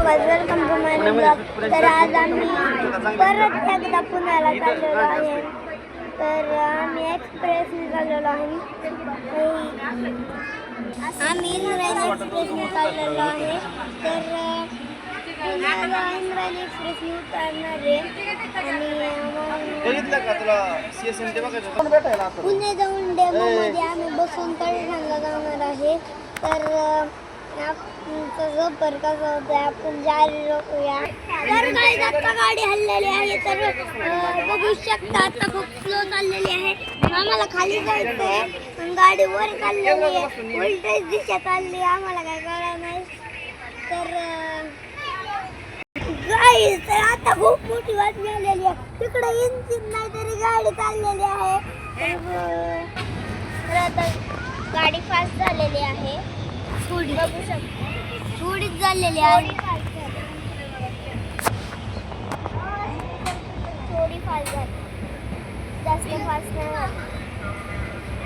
Guys, welcome to my blog. तर आज आम्ही परत एकदा पुण्याला चाललेलो आहे. तर आम्ही एक्सप्रेसने चाललेलो आहे. आम्ही इंद्रायणी एक्सप्रेसने चाललेलो आहे. तर पुण्याला इंद्रायणी एक्सप्रेसने उतरणार आहे आणि पुणे जाऊन डेमोमध्ये आम्ही बसून कळठाणला जाणार आहे. तर आमचा सफर कसा होता आपण जारी रोखूया. तर गाईज, आता गाडी हललेली आहे. तर बघू शकता आता खूप स्लो चाललेली आहे. आम्हाला खाली जायचंय पण गाडी वर चाललेली आहे. उलटच दिशा चालली, आम्हाला काय कळलं नाही. तर गाईज, तर आता खूप मोठी बातमी आलेली आहे. तिकडे इंजिन नाही तरी गाडी चाललेली आहे. तर आता गाडी फास्ट झालेली आहे. थोडी बघू शकता, थोडीच झालेली आहे. थोडी फास्ट झाली, जास्त फास्ट नाही झाली.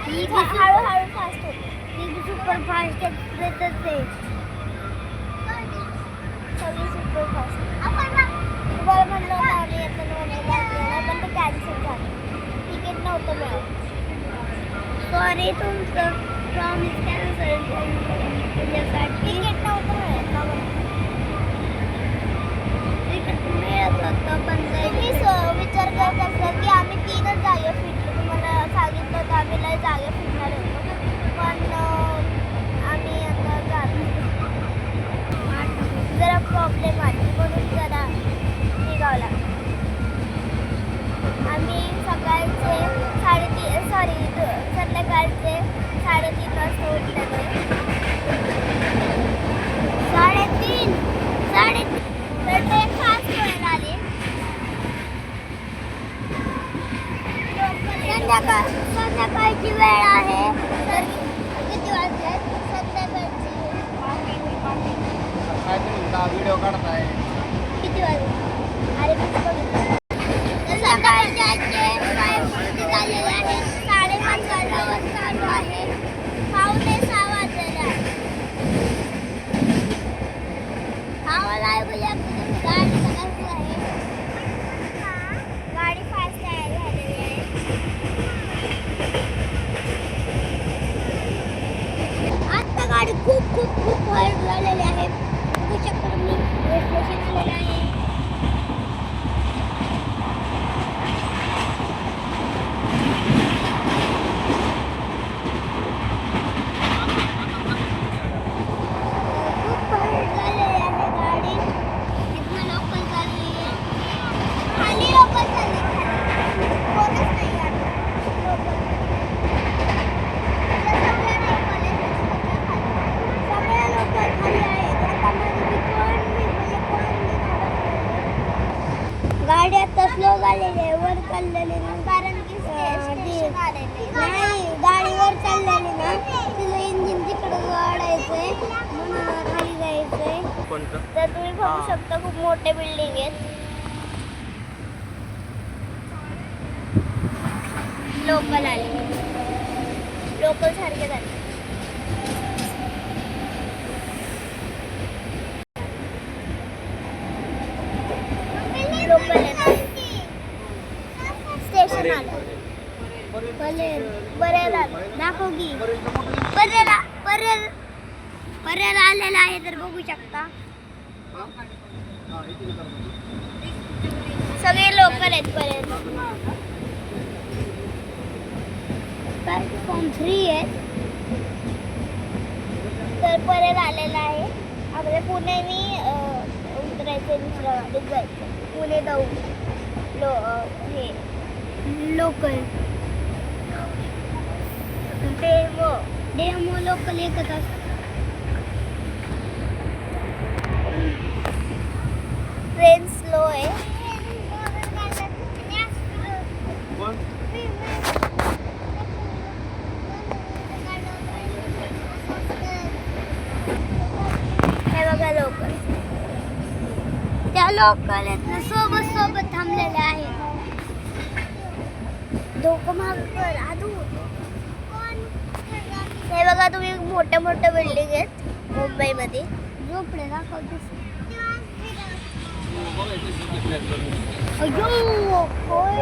ही हळूहळू फास्ट होती. ही सुपर फास्ट एक्सप्रेसच आहे. सगळी सुपर फास्ट. तुम्हाला म्हणलं होतं आम्ही येताना पण ते कॅन्सल झालं. तिकीट नव्हतं मिळालं. सॉरी, तुमचं प्रॉमिस कॅन्सल त्याच्यासाठी. तिकीट नव्हतं मिळत. तिकीट मिळत होतं पण तुम्ही विचार करत असाल की आम्ही 3च जागा फिरलो. तुम्हाला सांगितलं होतं आम्ही लय जागा फिरणार होतो, पण आम्ही आता जातो. जरा प्रॉब्लेम आली म्हणून जरा निघावं लागलं. आम्ही सकाळचे संध्याकाळचे 3:30 वाजता उठलेलो. 3:30 तर ट्रेन फास्ट व्हायला आली. संध्याकाळची वेळ आहे. तर किती वाजले? संध्याकाळची व्हिडिओ काढताय किती वाजले? अरे संध्याकाळचे झालेले आहे. 5:30 वाजल्यावर चालू आहे. 5:45 वाजलेले आहे. गाडी सकाळची आहे. गाडी फास्ट झालेली आहे. आता गाडी खूप खूप खूप फास्ट झालेली आहे. बघू शकता मी स्टेशन आलेलं आहे. गाडी आता स्लो झालेली आहे, वर चाललेली ना, कारण की नाही गाडी वर चाललेली ना, तिला इंजिन तिकडे वाढायचंय म्हणून खाली जायचंय. तर तुम्ही बघू शकता खूप मोठे बिल्डिंग आहेत. लोकल आले, लोकल सारखे झाले. लोकल स्टेशन आलं. बरेला दाखव की बरेला आलेला आहे. तर बघू शकता सगळे लोकल आहेत. बरेला प्लॅटफॉर्म 3 आहे. तर बरेला आलेला आहे. आपल्या पुण्याने उतरायचं, दुसऱ्या गाडीत जायचं. पुणे दौंड हे लोकल डेमो लोकल एकच असतं. ट्रेन स्लो आहे. हे बघा लोकल, त्या लोकल सोबत थांबलेले आहेत. धोका मागकर आदू. हे बघा तुम्ही, मोठ्या बिल्डिंग आहेत मुंबईमध्ये. झोपडे दाखवते. अयो होय